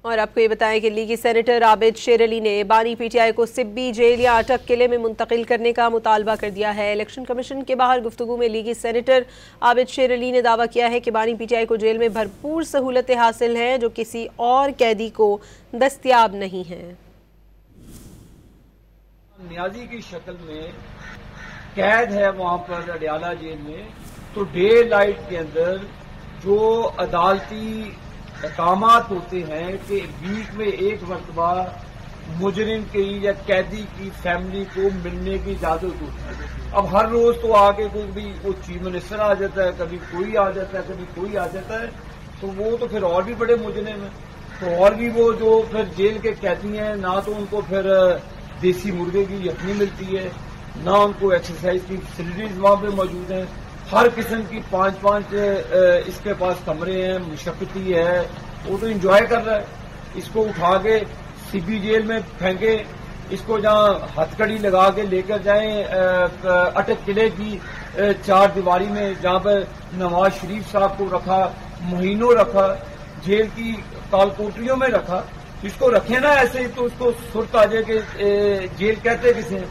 اور آپ کو یہ بتائیں کہ لیگی سینیٹر عابد شیر علی نے بانی پی ٹی آئی کو سبی جیل یا اٹک قلعے میں منتقل کرنے کا مطالبہ کر دیا ہے۔ الیکشن کمیشن کے باہر گفتگو میں لیگی سینیٹر عابد شیر علی نے دعویٰ کیا ہے کہ بانی پی ٹی آئی کو جیل میں بھرپور سہولتیں حاصل ہیں جو کسی اور قیدی کو دستیاب نہیں ہیں۔ نیازی کی شکل میں قید ہے وہاں پر اڈیالہ جیل میں، تو ڈے لائٹ کے اندر جو عدالتی احکامات ہوتے ہیں کہ ویک میں ایک مرتبہ مجرم کی یا قیدی کی فیملی کو ملنے کی اجازت ہوتی ہے۔ اب ہر روز تو آگے کوئی چیف منسٹر آ جاتا ہے، کبھی کوئی آ جاتا ہے، کبھی کوئی آ جاتا ہے، تو وہ تو پھر اور بھی بڑے مجرم ہیں، تو اور بھی وہ جو پھر جیل کے قیدی ہیں نہ تو ان کو پھر دیسی مرغے کی یخنی ملتی ہے، نہ ان کو ایکسرسائز کی فیسلٹیز وہاں پہ موجود ہیں۔ ہر قسم کی پانچ اس کے پاس کمرے ہیں، مشقتی ہے، وہ تو انجوائے کر رہا ہے۔ اس کو اٹھا کے سی بی جیل میں پھینکے، اس کو جہاں ہتھ کڑی لگا کے لے کر جائیں اٹک قلعے کی چار دیواری میں، جہاں پر نواز شریف صاحب کو رکھا، مہینوں رکھا، جیل کی کالکوٹریوں میں رکھا، اس کو رکھے نا ایسے ہی تو اس کو سرت آ جائے کہ جیل کہتے کسے ہیں۔